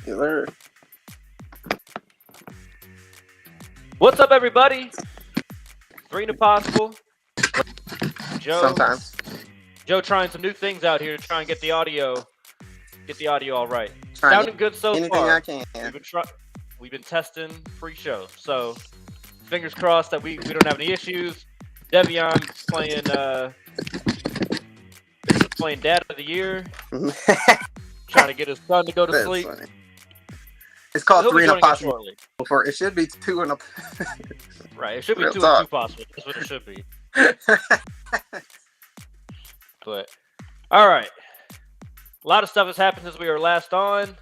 Yes, sir. What's up, everybody? Three to possible. Joe, Sometimes. Joe, trying some new things out here to try and get the audio all right. Trying Sounding good so anything I far. can. We've been testing pre-show, so fingers crossed that we don't have any issues. Devion playing Dad of the Year, trying to get his son to go to That's sleep. funny. It's called He'll be 3 and a joining us possible. shortly. For it should be 2 and a. Right, it should be Real 2 talk. and 2 possible. That's what it should be. But all right, a lot of stuff has happened since we were last on.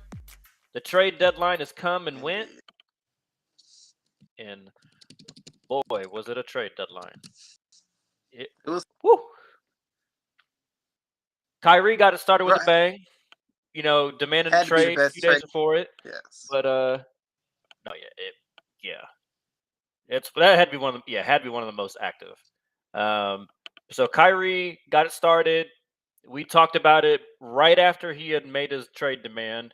The trade deadline has come and went, and boy, was it a trade deadline! It was. Whew. Kyrie got it started with Right. a bang. You know, demanded a Had to be the trade a best few days trade. before it. Yes. But no, that had to be one of the most active. So Kyrie got it started. We talked about it right after he had made his trade demand.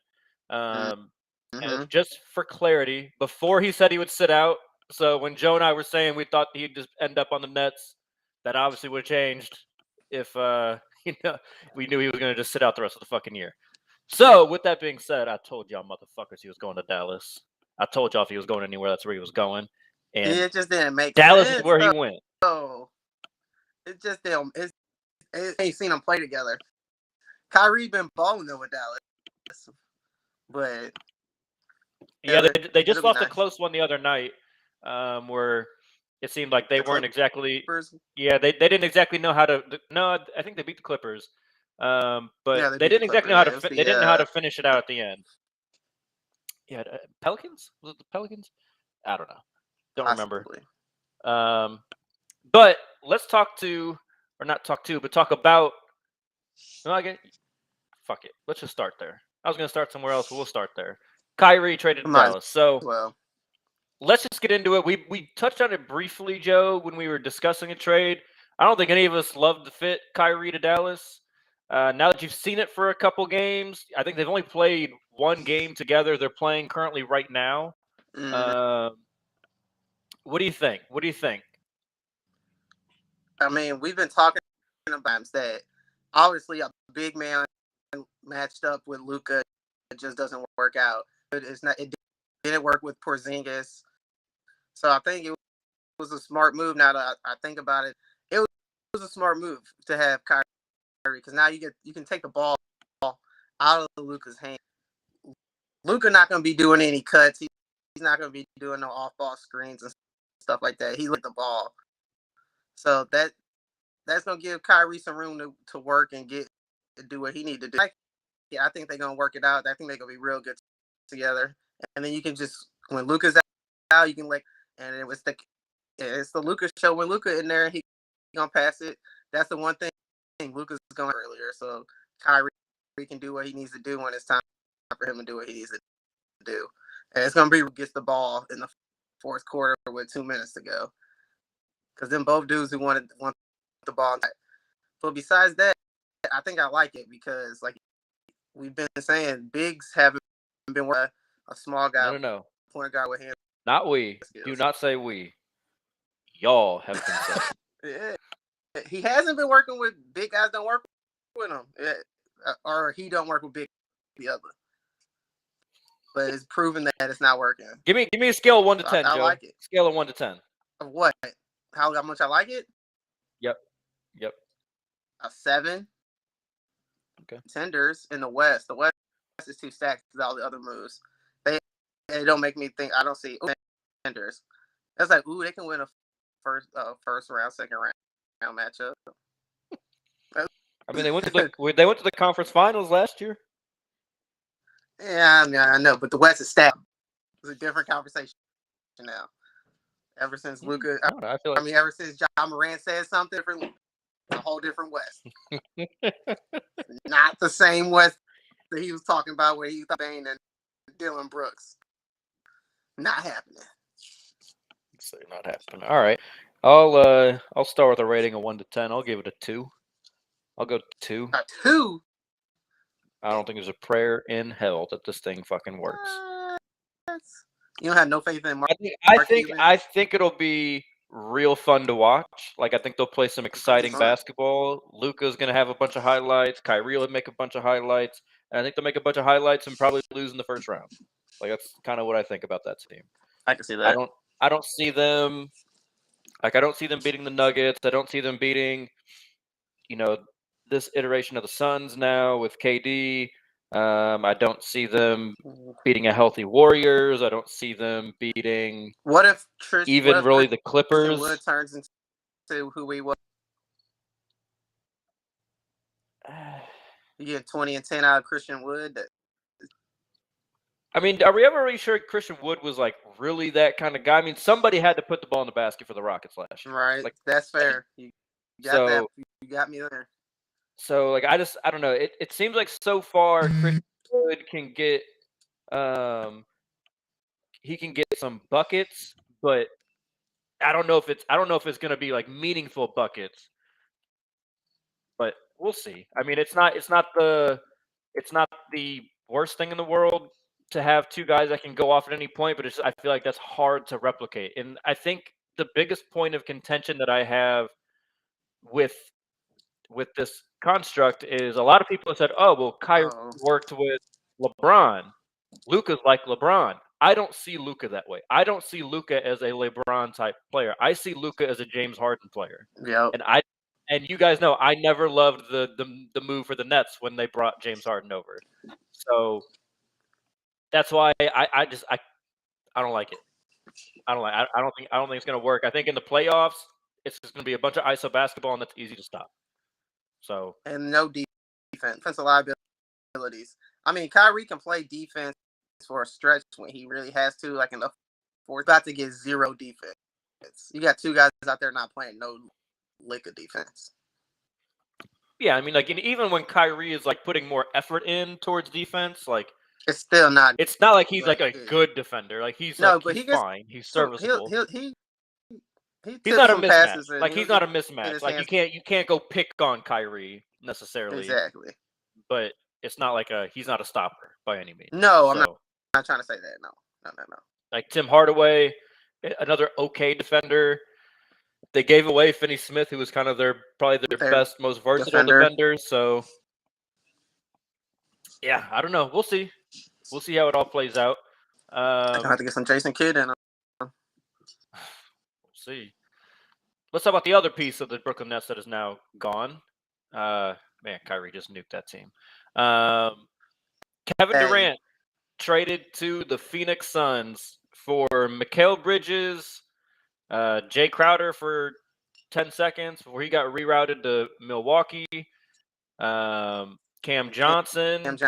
And just for clarity, before he said he would sit out. So when Joe and I were saying we thought he'd just end up on the Nets, that obviously would have changed if we knew he was going to just sit out the rest of the fucking year. So with that being said, I told y'all motherfuckers he was going to Dallas. I told y'all if he was going anywhere, that's where he was going. And it just didn't make Dallas sense. is where he went. Oh, it just didn't. It ain't seen them play together. Kyrie been balling though with Dallas, but yeah, they just lost a close one the other night, where it seemed like they weren't exactly. Yeah, they didn't exactly know how to. No, I think they beat the Clippers, but yeah, they didn't exactly know how to. They didn't know how to finish it out at the end. Yeah, Pelicans? Was it the Pelicans? I don't know. Don't remember. But let's talk about. No, fuck it. Let's just start there. I was going to start somewhere else, but we'll start there. Kyrie traded to Dallas. So let's just get into it. We touched on it briefly, Joe, when we were discussing a trade. I don't think any of us love to fit Kyrie to Dallas. Now that you've seen it for a couple games, I think they've only played one game together. They're playing currently right now. What do you think? I mean, we've been talking about that. Obviously, a big man matched up with Luka, it just doesn't work out. It didn't work with Porzingis, so I think it was a smart move. Now that I think about it, it was a smart move to have Kyrie because now you can take the ball out of Luka's hand. Luka not going to be doing any cuts. He's not going to be doing no off-ball screens and stuff like that. He let the ball, so that's going to give Kyrie some room to work and do what he need to do. I think they're going to work it out. I think they're going to be real good together. And then you can just, when Luka's out, you can and it's the Luka show. When Luka in there, he going to pass it. That's the one thing Luka's going earlier. So Kyrie can do what he needs to do when it's time for him to do what he needs to do. And it's going to be who gets the ball in the fourth quarter with 2 minutes to go. Because then both dudes who want the ball. But besides that, I think I like it because, like we've been saying, bigs haven't been a small guy. No. Point guard with him. Not we. Do not say we. Y'all have been saying. Yeah. He hasn't been working with big guys. Don't work with him, or he don't work with the other. But it's proven that it's not working. Give me a scale of 1 to 10, Joe. I like it. Scale of 1 to 10. Of what? How much I like it? Yep. A 7. Okay. Contenders in the West. The West is too stacked with all the other moves. They don't make me think. I don't see contenders. That's like, ooh, they can win a first round, second round matchup. I mean, they went to the conference finals last year. Yeah, I know, but the West is stacked. It's a different conversation now. Ever since Luka, ever since Ja Morant said something different, a whole different West. Not the same West that he was talking about where he thought Bane and Dylan Brooks. Not happening. So not happening. All right. I'll start with a rating of 1 to 10. I'll give it a 2. I'll go 2. A 2? I don't think there's a prayer in hell that this thing fucking works. What? You don't have no faith in Mark Cuban? I think it'll be real fun to watch. Like I think they'll play some exciting basketball. Luka's gonna have a bunch of highlights. Kyrie will make a bunch of highlights. And I think they'll make a bunch of highlights and probably lose in the first round. Like that's kind of what I think about that team. I can see that. I don't see them beating the Nuggets. I don't see them beating, this iteration of the Suns now with KD. I don't see them beating a healthy Warriors. I don't see them beating the Clippers. Wood turns into who we was. You get 20 and 10 out of Christian Wood. I mean, are we ever really sure Christian Wood was like really that kind of guy? I mean, somebody had to put the ball in the basket for the Rockets last year. Right. Like, that's fair. You got me there. So like I don't know. It seems like so far Christian Wood can get he can get some buckets, but I don't know if it's gonna be like meaningful buckets. But we'll see. I mean, it's not the worst thing in the world to have two guys that can go off at any point, but I feel like that's hard to replicate. And I think the biggest point of contention that I have with this construct is a lot of people have said, "Oh, well, Kyrie worked with LeBron. Luka's like LeBron." I don't see Luka that way. I don't see Luka as a LeBron type player. I see Luka as a James Harden player. Yeah. And you guys know I never loved the move for the Nets when they brought James Harden over. So that's why I don't like it. I don't think it's gonna work. I think in the playoffs it's just gonna be a bunch of ISO basketball and that's easy to stop. So and no defensive liabilities. I mean, Kyrie can play defense for a stretch when he really has to, like in the fourth. About to get zero defense. You got two guys out there not playing no lick of defense. Yeah, I mean, like even when Kyrie is like putting more effort in towards defense, like it's still not. It's not like he's like a good defender. Like he's fine. He's serviceable. He's not a mismatch. Like he's not a mismatch. Like you can't go pick on Kyrie necessarily. Exactly. But it's not like he's not a stopper by any means. No, I'm not trying to say that. No. Like Tim Hardaway, another okay defender. They gave away Finney Smith, who was kind of probably their best, most versatile defender. So yeah, I don't know. We'll see. We'll see how it all plays out. I have to get some Jason Kidd in. We'll see. Let's talk about the other piece of the Brooklyn Nets that is now gone. Man, Kyrie just nuked that team. Kevin Durant traded to the Phoenix Suns for Mikal Bridges, Jay Crowder for 10 seconds before he got rerouted to Milwaukee. Cam Johnson,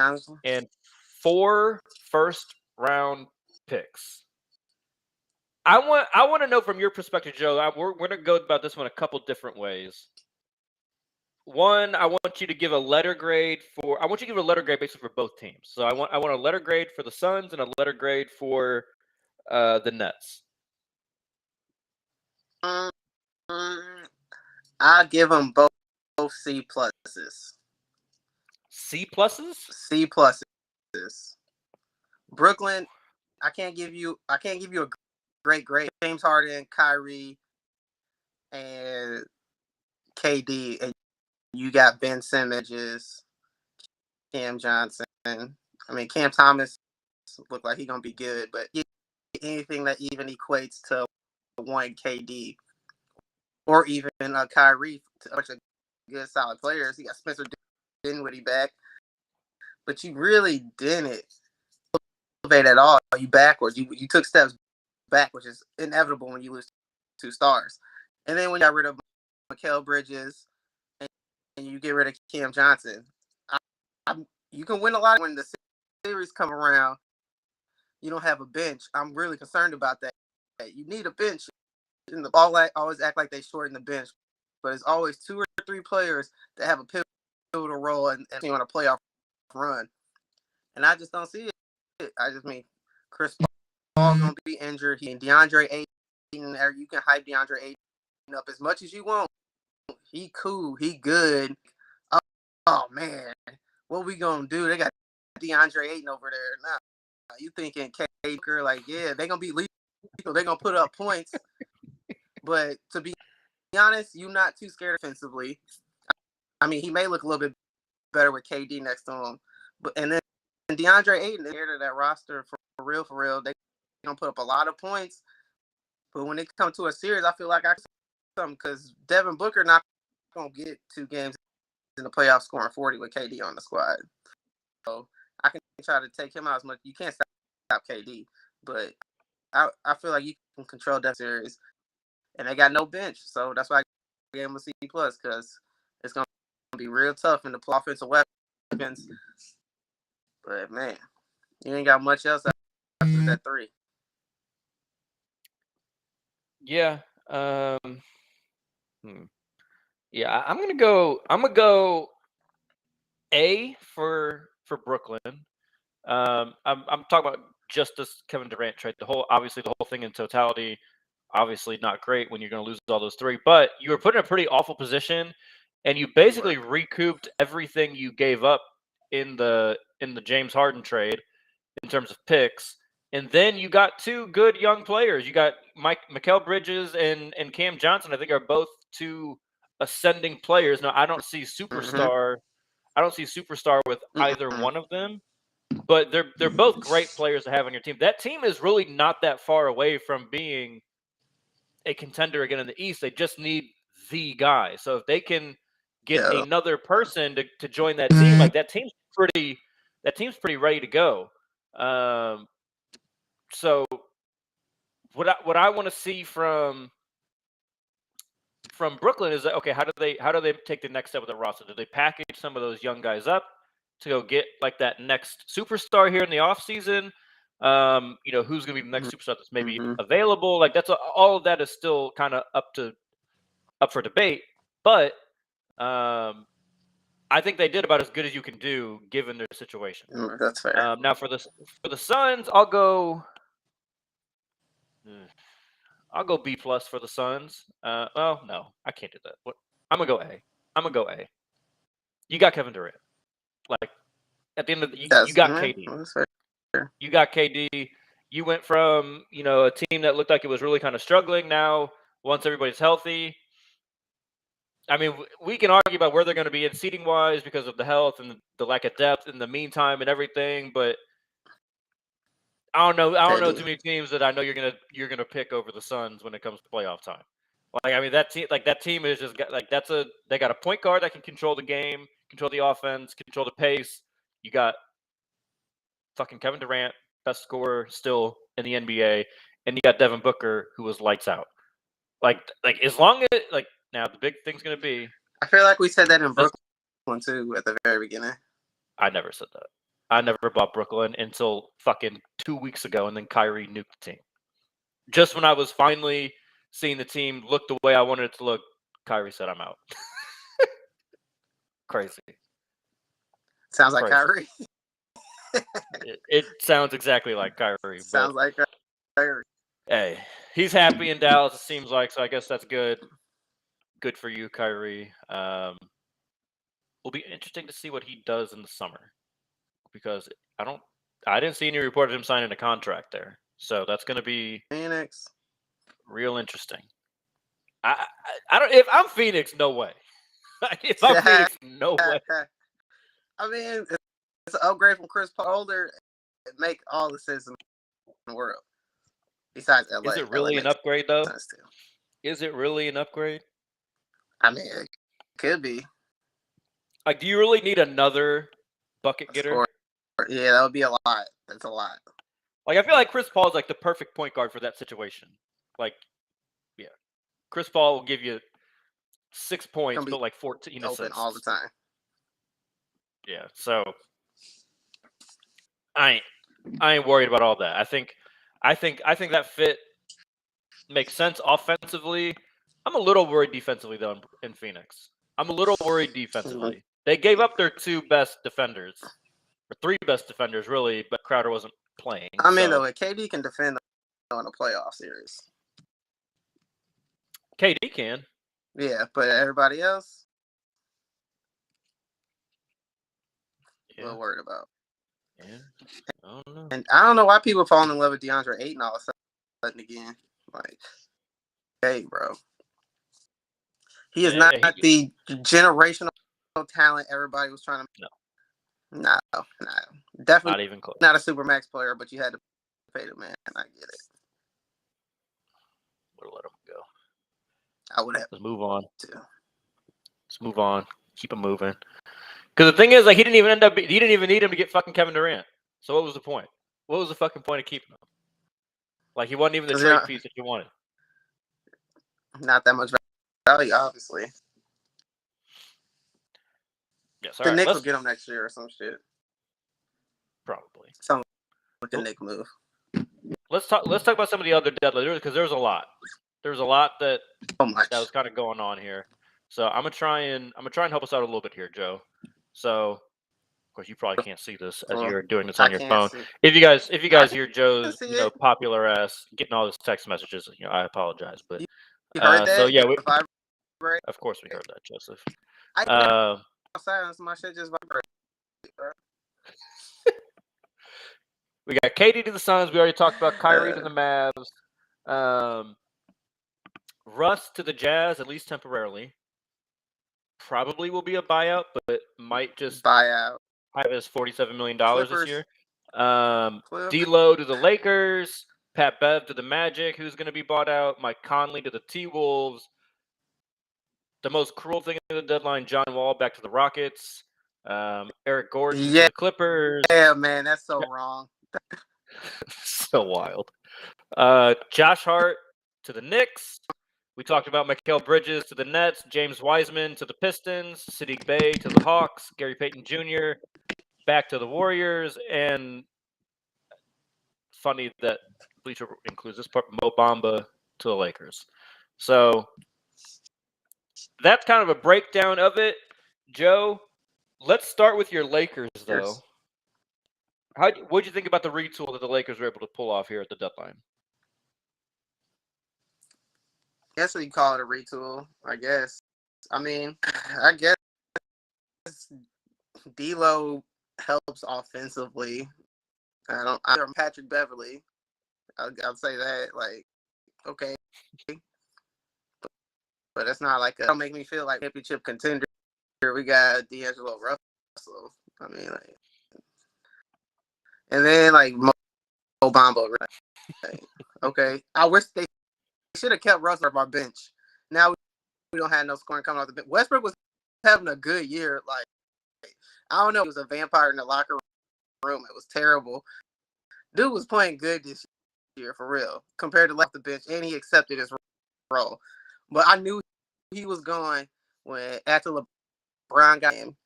and 4 first-round picks. I want to know from your perspective, Joe. We're going to go about this one a couple different ways. One, I want you to give a letter grade basically for both teams. So I want a letter grade for the Suns and a letter grade for the Nets. I give them both C pluses. C pluses? C pluses. Brooklyn, I can't give you a great grade. James Harden, Kyrie, and KD, and you got Ben Simmons, Cam Johnson. I mean, Cam Thomas looked like he's gonna be good, but anything that even equates to one KD or even Kyrie, a bunch of good solid players. You got Spencer Dinwiddie back, but you really didn't elevate at all. You backwards. You took steps back, which is inevitable when you lose 2 stars. And then when you got rid of Mikal Bridges and you get rid of Cam Johnson, you can win a lot when the series come around. You don't have a bench. I'm really concerned about that. You need a bench. And the ball always act like they shorten the bench, but it's always 2 or 3 players that have a pivotal role and on a playoff run. And I just don't see it. I just mean Chris Paul's gonna be injured. DeAndre Ayton, or you can hype DeAndre Ayton up as much as you want. He cool. He good. Oh man, what we gonna do? They got DeAndre Ayton over there. Nah, you thinking KD? Like, yeah, they gonna be lethal. They gonna put up points. But to be honest, you're not too scared offensively. I mean, he may look a little bit better with KD next to him, but and then DeAndre Ayton is scared of that roster for real. They gonna put up a lot of points. But when it comes to a series, I feel like I something because Devin Booker not gonna get 2 games in the playoffs scoring 40 with KD on the squad. So I can try to take him out as much. You can't stop KD, but I feel like you can control that series. And they got no bench, so that's why I gave him a C+ because it's gonna be real tough in the offensive weapons. But man, you ain't got much else after that 3. Yeah. Yeah, I'm gonna go A for Brooklyn. I'm talking about just this Kevin Durant trade. The whole thing in totality, obviously not great when you're going to lose all those 3. But you were put in a pretty awful position, and you basically recouped everything you gave up in the James Harden trade in terms of picks. And then you got 2 good young players. You got Mikal Bridges and Cam Johnson. I think are both 2 ascending players. Now I don't see superstar. I don't see superstar with either one of them, but they're both great players to have on your team. That team is really not that far away from being a contender again in the East. They just need the guy. So if they can get another person to join that team, like that team's pretty ready to go. So what I want to see from Brooklyn is that, okay, how do they take the next step with the roster? Do they package some of those young guys up to go get like that next superstar here in the offseason? Who's going to be the next superstar that's maybe available? Like all of that is still kind of up for debate, but I think they did about as good as you can do given their situation. That's fair. Now for the Suns, I'll go B+ for the Suns. Well, no, I can't do that. I'm gonna go A. You got Kevin Durant. Like at the end of you got KD. You got KD. You went from a team that looked like it was really kind of struggling. Now once everybody's healthy, I mean, we can argue about where they're going to be in seating wise because of the health and the lack of depth in the meantime and everything. But I don't know too many teams that I know you're gonna pick over the Suns when it comes to playoff time. Like I mean that team is just got they got a point guard that can control the game, control the offense, control the pace. You got fucking Kevin Durant, best scorer still in the NBA, and you got Devin Booker who was lights out. Like as long as now the big thing's gonna be. I feel like we said that in Brooklyn too at the very beginning. I never said that. I never bought Brooklyn until fucking 2 weeks ago, and then Kyrie nuked the team. Just when I was finally seeing the team look the way I wanted it to look, Kyrie said, "I'm out." Crazy. Sounds like Kyrie. It sounds exactly like Kyrie. Sounds like Kyrie. Hey, he's happy in Dallas, it seems like, so I guess that's good. Good for you, Kyrie. Will be interesting to see what he does in the summer because I didn't see any report of him signing a contract there. So that's going to be Phoenix. Real interesting. I don't. If I'm Phoenix, no way. If I'm Phoenix, no way. I mean, it's an upgrade from Chris Paul. Older, it make all the sense in the world. Besides LA. Is it really an upgrade though? Is it really an upgrade? I mean, it could be. Like, do you really need another bucket getter? Yeah, that would be a lot. That's a lot. Like, I feel like Chris Paul is like the perfect point guard for that situation. Like, yeah, Chris Paul will give you 6 points, but like 14 assists all the time. Yeah, so I ain't worried about all that. I think that fit makes sense offensively. I'm a little worried defensively though in Phoenix. I'm a little worried defensively. Mm-hmm. They gave up their 2 best defenders, or 3 best defenders really, but Crowder wasn't playing. I mean, though, KD can defend on a playoff series. KD can. Yeah, but everybody else. a little worried about. Yeah, I don't know. And I don't know why people falling in love with DeAndre Ayton all of a sudden again. Like, hey, bro. He is not the generational talent everybody was trying to. No, definitely not even close. Not a super max player, but you had to pay the man. I get it. Would have let him go. I would have. Let's move on. Too. Let's move on. Keep him moving. Because the thing is, like, he didn't even need him to get fucking Kevin Durant. So what was the point? What was the fucking point of keeping him? Like, he wasn't even the trade piece that you wanted. Not that much value, obviously. Yes, the Knicks will get him next year or some shit. Probably. Sounds like a Knick move. Let's talk about some of the other deadlines, because there's a lot. There's a lot that was kind of going on here. So I'm gonna try and help us out a little bit here, Joe. So, of course, you probably can't see this as you're doing this on your phone. If you guys hear Joe's popular ass getting all these text messages, I apologize, but you heard that? So yeah, of course we heard that, Joseph. Silence, my shit just vibrated. We got KD to the Suns. We already talked about Kyrie to the Mavs. Russ to the Jazz, at least temporarily. Probably will be a buyout, but might just buyout. Have his $47 million this year. D'Lo to the Lakers. Pat Bev to the Magic, who's going to be bought out. Mike Conley to the T-Wolves. The most cruel thing in the deadline, John Wall back to the Rockets. Eric Gordon to the Clippers. Yeah, man, that's so wrong. So wild. Josh Hart to the Knicks. We talked about Mikal Bridges to the Nets, James Wiseman to the Pistons, Sadiq Bey to the Hawks, Gary Payton Jr. back to the Warriors, and funny that Bleacher includes this part, Mo Bamba to the Lakers. So that's kind of a breakdown of it. Joe, let's start with your Lakers, though. What did you think about the retool that the Lakers were able to pull off here at the deadline? I guess we call it a retool, I guess. I mean, I guess D'Lo helps offensively. I'm Patrick Beverly. I'll say that. Like, okay. But it's not like it'll make me feel like championship contender. We got D'Angelo Russell. I mean, like, and then like Mo Bamba. Right? Okay. I wish they should have kept Russell off our bench. Now we don't have no scoring coming off the bench. Westbrook was having a good year. Like, I don't know, he was a vampire in the locker room. It was terrible. Dude was playing good this year for real compared to left the bench, and he accepted his role. But I knew he was going when after LeBron got him,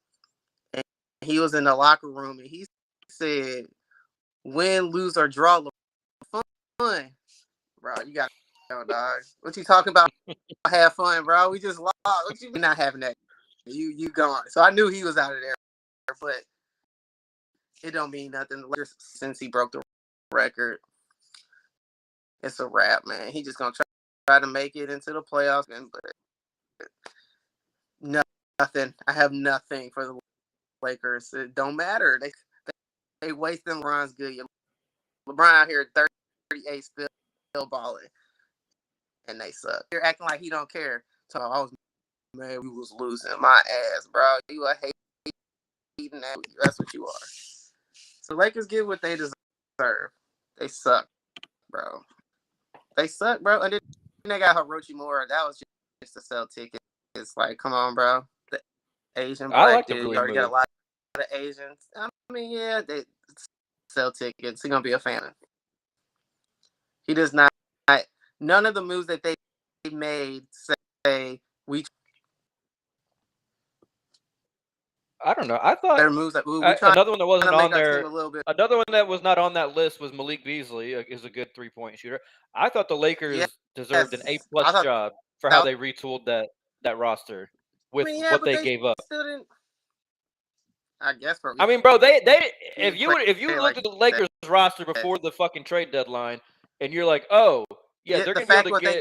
and he was in the locker room, and he said, "Win, lose, or draw, fun, bro. You got." Dog. What you talking about? Have fun, bro. We just lost. What you not having that? You gone. So I knew he was out of there, but it don't mean nothing. Since he broke the record, it's a wrap, man. He just gonna try to make it into the playoffs, but nothing. I have nothing for the Lakers. It don't matter. They waste them. LeBron's good. LeBron out here 38 still balling. And they suck. You're acting like he don't care. So we was losing my ass, bro. You a hating that. That's what you are. So Lakers get what they deserve. They suck, bro. They suck, bro. And then they got Hiroshi Mora. That was just to sell tickets. It's like, come on, bro. The Asian black dude. You already got a lot of Asians. I mean, yeah, they sell tickets. He's gonna be a fan. He does not. None of the moves that they made say we. I don't know. I thought their moves that another one that wasn't on there. Another one that was not on that list was Malik Beasley. Is a good 3-point shooter. I thought the Lakers deserved an A+ job for how they retooled that roster with what they gave up. I guess. I mean, bro, they if you looked at the Lakers roster before the fucking trade deadline, and you're like, oh. Yeah, they're going to be able to get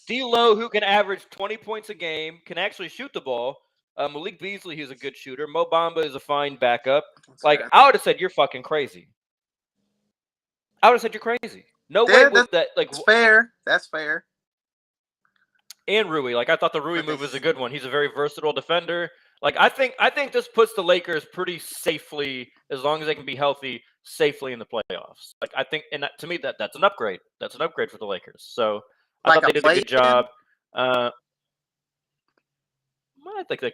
D'Lo, who can average 20 points a game, can actually shoot the ball. Malik Beasley, he's a good shooter. Mo Bamba is a fine backup. That's Like, fair. I would have said you're fucking crazy. I would have said you're crazy. No way with that. Like, That's fair. That's fair. and Rui. Like, I thought the Rui move was a good one. He's a very versatile defender. Like, I think this puts the Lakers pretty safely, as long as they can be healthy, safely in the playoffs. Like, I think, and to me, that's an upgrade. That's an upgrade for the Lakers. So I Like thought they a did a good play-in? job. I think they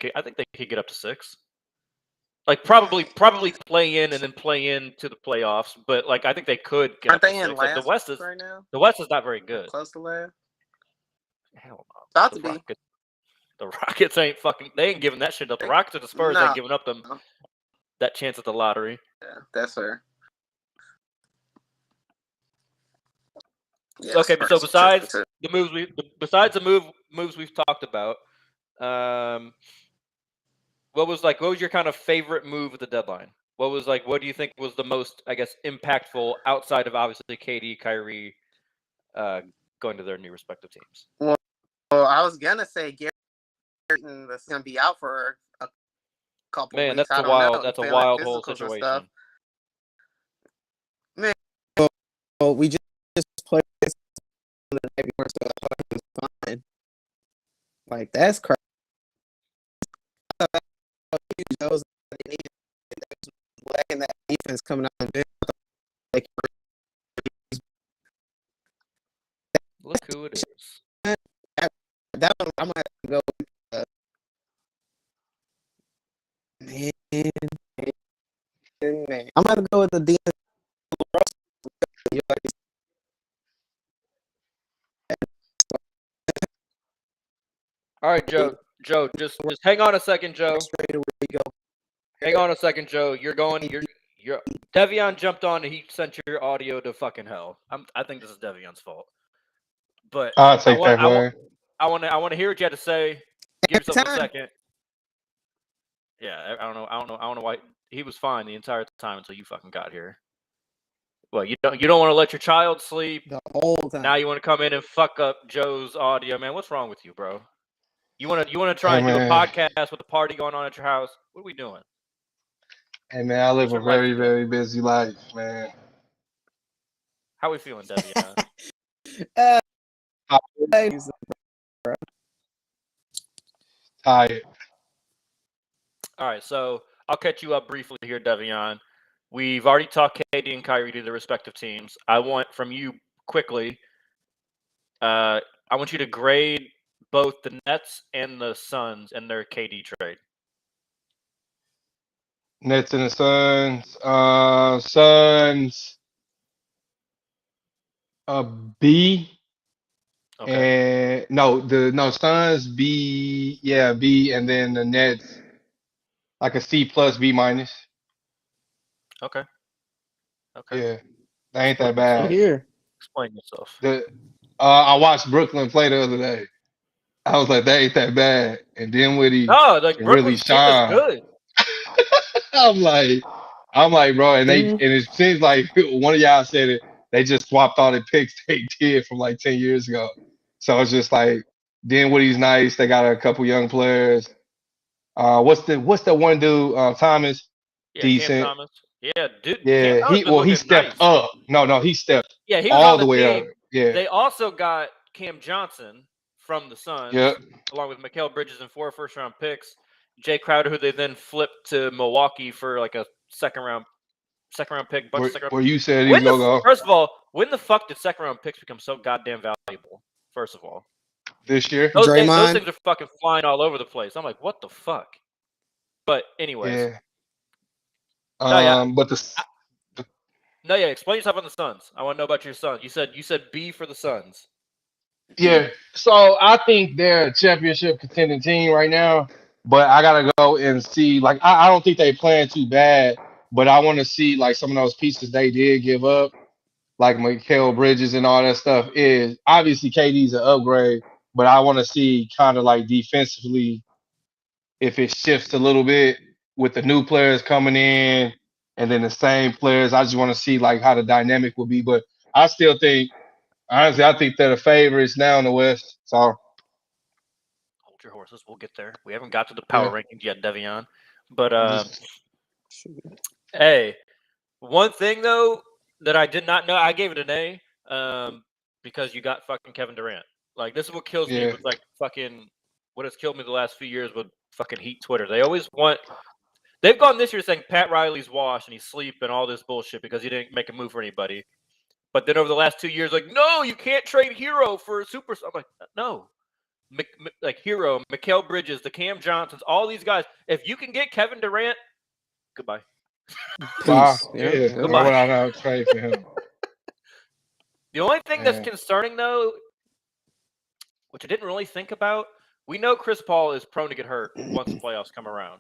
could get up to 6. Like, probably play in and then play in to the playoffs. But like, I think they could get Aren't up to they in 6. Like, last right now? the West is not very good. Close to last. Hell no. About to be. The Rockets ain't fucking. They ain't giving that shit up. The Rockets or the Spurs ain't giving up them that chance at the lottery. Yeah, that's fair. Yeah, okay, so besides the moves we've talked about, what was your kind of favorite move at the deadline? What do you think was the most, I guess, impactful outside of obviously KD, Kyrie, going to their new respective teams? Well, I was gonna say Gary is gonna be out for a couple Man, weeks. that's a wild whole situation. Man, well, we just played this the night before, so it was fine. Like, that's crazy. Those lacking that defense coming out of it. Look who it is. That one I'm gonna have to go with. Man. I'm gonna go with the defense. All right, Joe, just hang on a second, Joe. Hang on a second, Joe. You're Devion jumped on and he sent your audio to fucking hell. I think this is Devion's fault. But I'll take that one. I want to hear what you had to say. Give yourself a second. Yeah, I don't know why he was fine the entire time until you fucking got here. Well, you don't want to let your child sleep the whole time. Now you want to come in and fuck up Joe's audio, man. What's wrong with you, bro? You want to try and do a podcast with a party going on at your house? What are we doing? Hey man, I live a very, very busy life, man. How we feeling, Devion? Tired. All right, so I'll catch you up briefly here, Devion. We've already talked KD and Kyrie to their respective teams. I want from you quickly. I want you to grade both the Nets and the Suns and their KD trade. Nets and the Suns. Suns a B. Okay. And Suns B, B, and then the Nets like a C plus B minus. Okay. Yeah, that ain't that bad. Here. Explain yourself. I watched Brooklyn play the other day. I was like, that ain't that bad. And Dinwiddie really shine. Good. I'm like, bro, and it seems like one of y'all said it. They just swapped all the picks they did from like 10 years ago. So it's just like Dinwiddie's nice. They got a couple young players. What's the one dude? Thomas, decent. Cam Thomas. Yeah, dude. Yeah, he stepped up. No, he stepped. Yeah, he was all on the way team. up. Yeah. They also got Cam Johnson from the Suns, along with Mikal Bridges and 4 first-round picks. Jay Crowder, who they then flipped to Milwaukee for like a second round pick. Where you said he was gonna go. First of all, when the fuck did second-round picks become so goddamn valuable? First of all, this year. Those things are fucking flying all over the place. I'm like, what the fuck? But anyways. Yeah. Explain yourself on the Suns. I want to know about your Suns. You said B for the Suns. Yeah. So I think they're a championship contending team right now, but I gotta go and see. Like, I don't think they playing too bad, but I want to see like some of those pieces they did give up, like Mikal Bridges and all that stuff. Is obviously KD's an upgrade, but I want to see kind of like defensively if it shifts a little bit with the new players coming in and then the same players. I just want to see like how the dynamic will be. But I still think, honestly, I think they're the favorites now in the West. So hold your horses. We'll get there. We haven't got to the power rankings yet, Devion. But hey, one thing though that I did not know, I gave it an A, because you got fucking Kevin Durant. Like, this is what kills me with like fucking what has killed me the last few years with fucking Heat Twitter. They always want. They've gone this year saying Pat Riley's washed and he's asleep and all this bullshit because he didn't make a move for anybody. But then over the last 2 years, like, no, you can't trade Hero for a superstar. I'm like, no. Like Hero, Mikal Bridges, the Cam Johnsons, all these guys. If you can get Kevin Durant, goodbye. Peace. Goodbye. Why would I not trade for him? The only thing that's concerning, though, which I didn't really think about, we know Chris Paul is prone to get hurt once the playoffs come around.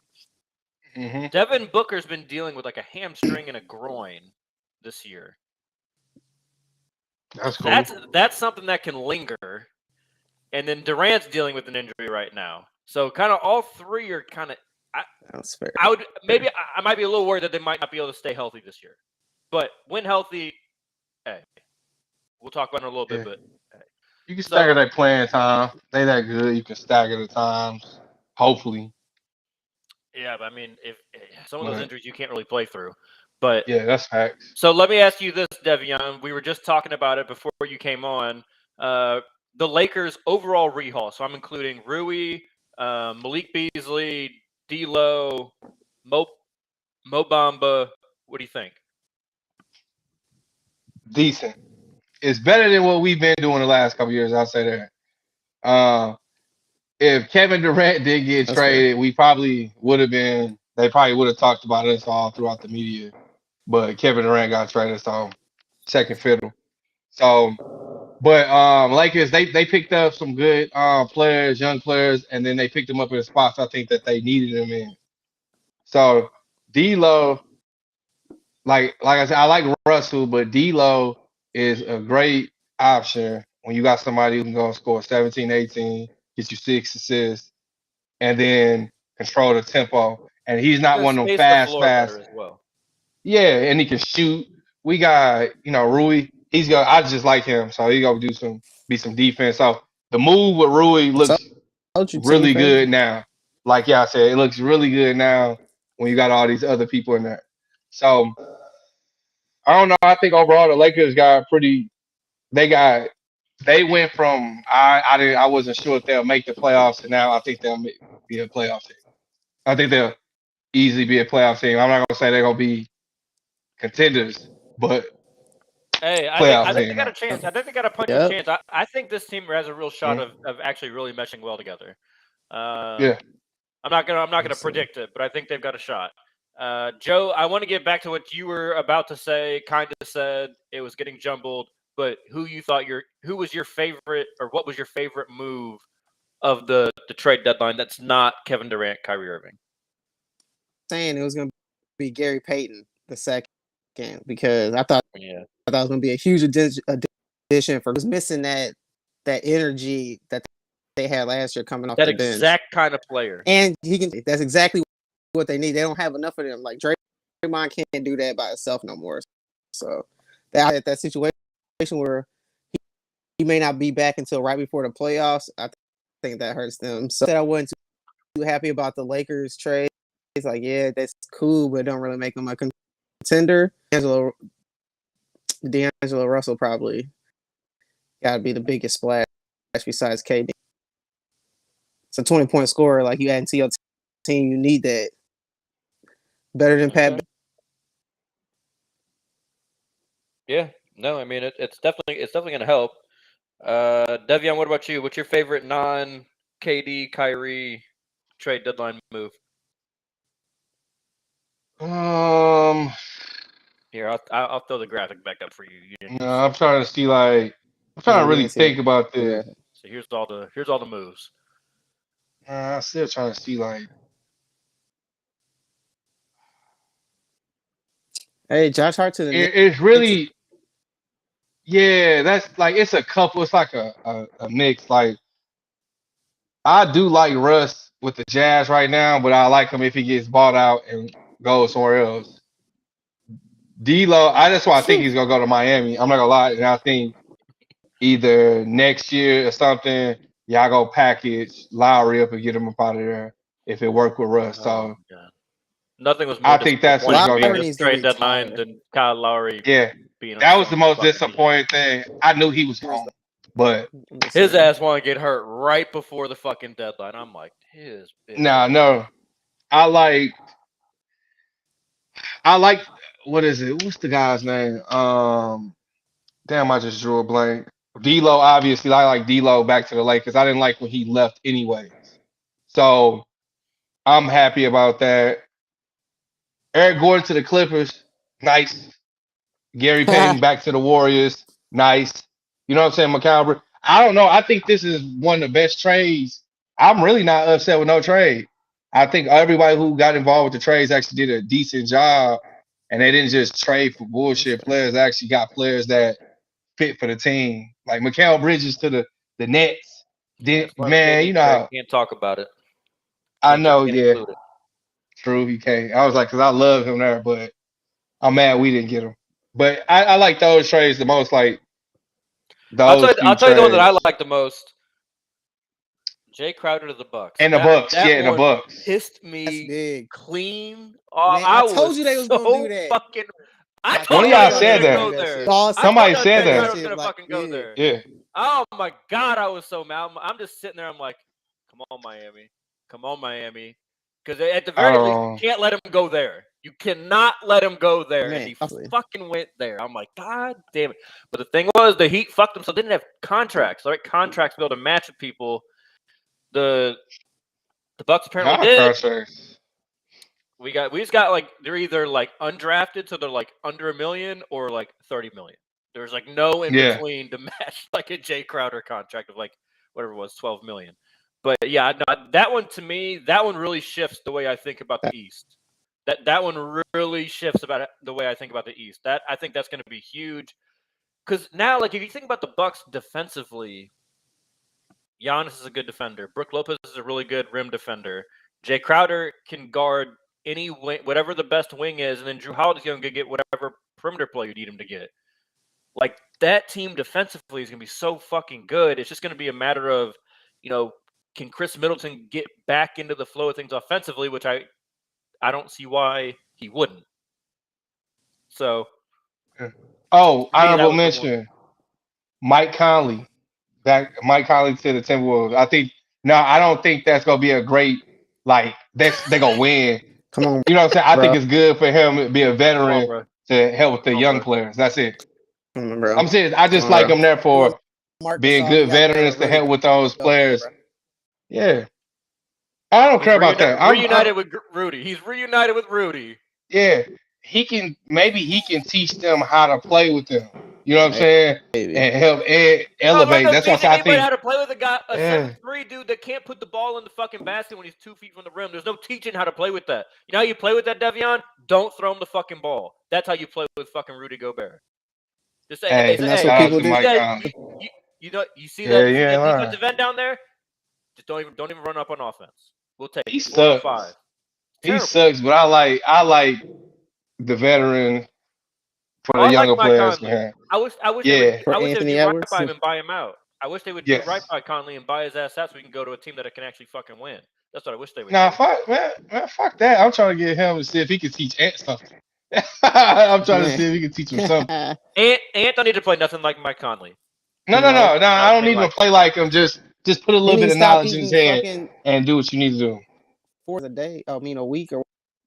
Mm-hmm. Devin Booker's been dealing with like a hamstring and a groin this year. That's cool. That's something that can linger. And then Durant's dealing with an injury right now. So kind of all three are kind of That's fair. I might be a little worried that they might not be able to stay healthy this year. But when healthy, hey, we'll talk about it in a little bit, but hey. You can stagger that playing time. They that good, you can stagger the times. Hopefully. Yeah, but I mean, if some of those injuries you can't really play through. But yeah, that's facts. So let me ask you this, Devion. We were just talking about it before you came on. The Lakers' overall rehaul. So I'm including Rui, Malik Beasley, D'Lo, Mo Bamba. What do you think? Decent. It's better than what we've been doing the last couple years. I'll say that. If Kevin Durant did get traded, we probably would have been. They probably would have talked about us all throughout the media. But Kevin Durant got traded, so second fiddle. So, but Lakers, they picked up some good players, young players, and then they picked them up in the spots I think that they needed them in. So D'Lo, like I said, I like Russell, but D'Lo is a great option when you got somebody who can go and score 17, 18, get you 6 assists, and then control the tempo. And he's not one of them fast. As well. Yeah, and he can shoot. We got, Rui. I just like him, so he gonna be some defense. So the move with Rui looks really good now. Like I said, it looks really good now when you got all these other people in there. So I don't know. I think overall the Lakers got They went from I wasn't sure if they'll make the playoffs, and now I think they'll be a playoff team. I think they'll easily be a playoff team. I'm not gonna say they're gonna be contenders, but hey, I think they got a chance. I think they got a puncher's chance. I think this team has a real shot of actually really meshing well together. I'm not gonna predict it, but I think they've got a shot. Joe, I want to get back to what you were about to say. Kind of said it was getting jumbled, but who was your favorite, or what was your favorite move of the trade deadline that's not Kevin Durant, Kyrie Irving? Saying it was going to be Gary Payton the second, because I thought it was going to be a huge addition for was missing that energy that they had last year coming off the bench. That exact kind of player. And that's exactly what they need. They don't have enough of them. Like Draymond can't do that by himself no more. So that situation where he may not be back until right before the playoffs, I think that hurts them. So I wasn't too happy about the Lakers trade. It's like, yeah, that's cool, but don't really make them a contender. D'Angelo Russell probably got to be the biggest splash besides KD. It's a 20-point scorer. Like, you add into your team, you need that. Better than Pat. Yeah, no, I mean it's definitely going to help. Devion, what about you? What's your favorite non-KD Kyrie trade deadline move? Here, I'll throw the graphic back up for you. I'm trying to see, I'm trying to really think about this. Yeah. So here's all the moves. I'm still trying to see Hey, Josh Hart to the it's really that's it's a couple. It's like a mix. Like, I do like Russ with the Jazz right now, but I like him if he gets bought out and goes somewhere else. D'Lo, that's why I think he's gonna go to Miami. I'm not gonna lie, and I think either next year or something, y'all go package Lowry up and get him up out of there if it worked with Russ. So God. Nothing was I more think that's disappointing what's to me gonna in happen. this needs to trade deadline retire. than Kyle Lowry Yeah, being on that was the some most fucking team. disappointing thing. I knew he was gone, but I'm just His saying. ass want to get hurt right before the fucking deadline. I'm like, his bitch. no. I like what is it? What's the guy's name? Damn, I just drew a blank. D'Lo, obviously, I like D'Lo back to the Lakers. I didn't like when he left anyway. So I'm happy about that. Eric Gordon to the Clippers, nice. Gary Payton back to the Warriors, nice. You know what I'm saying, McCalvert? I don't know. I think this is one of the best trades. I'm really not upset with no trade. I think everybody who got involved with the trades actually did a decent job, and they didn't just trade for bullshit players. They actually got players that fit for the team, like Mikal Bridges to the Nets. That's why the Man, you Canadian know trade how can't talk about it. I Can't know, yeah, include it. true. He can't. I was like, because I love him there, but I'm mad we didn't get him. But I like those trades the most, like those few I'll tell you the one that I trades. like the most. Jay Crowder to the Bucks. And the Bucks, That yeah, the one Bucks. pissed That's me big. clean off. Man, I told was you they was so gonna do that. fucking. I I told One of y'all y'all he was said gonna that. go there. Y'all I Somebody told y'all said Jay that. Crowder was gonna like, fucking go yeah. there. Yeah. Oh my god, I was so mad. I'm just sitting there. I'm like, come on, Miami, come on, Miami, because at the very least, Oh, you can't let him go there. You cannot let him go there, and Man, he honestly. fucking went there. I'm like, god damn it! But the thing was, the Heat fucked him, so they didn't have contracts. Right, contracts to be able to match with people. The Bucks apparently not did. contracts. We just got like they're either like undrafted, so they're like under $1 million or like 30 million. There's like no in Yeah. between to match like a Jay Crowder contract of like whatever it was, 12 million. But yeah, no, that one to me, that one really shifts the way I think about the East. That one really shifts about the way I think about the East. That I think that's going to be huge because now, like if you think about the Bucks defensively, Giannis is a good defender. Brook Lopez is a really good rim defender. Jay Crowder can guard any wing, whatever the best wing is, and then Drew Holiday's going to get whatever perimeter play you need him to get. Like that team defensively is going to be so fucking good. It's just going to be a matter of, can Chris Middleton get back into the flow of things offensively, which I don't see why he wouldn't. So, Oh, for me, that honorable was the one. mention. Mike Conley. Mike Conley to the Timberwolves. I don't think that's gonna be a great they're gonna win. Come on, You know what I'm saying? I think bro. it's good for him to be a Come on, veteran bro. to help with the Come on, young bro. players. That's it. Come on, bro. I'm serious. I just Come on, like bro. him there for Marcus being Gasol, good you gotta veterans to really help with those go there, players. bro. Yeah. I don't care about that. Reunited with Rudy. He's reunited with Rudy. Yeah. Maybe he can teach them how to play with them. You know what I'm saying? Maybe. And help I'm elevate. not That's why I teaching say I anybody think how to play with a yeah. 7'3" dude that can't put the ball in the fucking basket when he's 2 feet from the rim. There's no teaching how to play with that. You know how you play with that, Devion? Don't throw him the fucking ball. That's how you play with fucking Rudy Gobert. Just say, Hey, And that's shout what out people to do. Mike Conley. you see Yeah, that yeah, defensive end down there? Just don't even run up on offense. We'll take he it. 4 on sucks. 5. He Terrible. sucks, but I like the veteran for Oh, the I like younger Mike players, Conley. man. I wish Yeah. For they would Anthony do right Edwards. by him and buy him out. I wish they would do Yes. right by Conley and buy his ass out so we can go to a team that can actually fucking win. That's what I wish they would Nah, do. fuck that. I'm trying to get him to see if he can teach Ant something. I'm trying to Man. see if he can teach him something. Ant don't need to play nothing like Mike Conley. No. I Not a don't thing need him like to play like him. Just put a He little bit needs of to stop knowledge in his eating head fucking and do what you need to do. 4 a day. I mean, a week or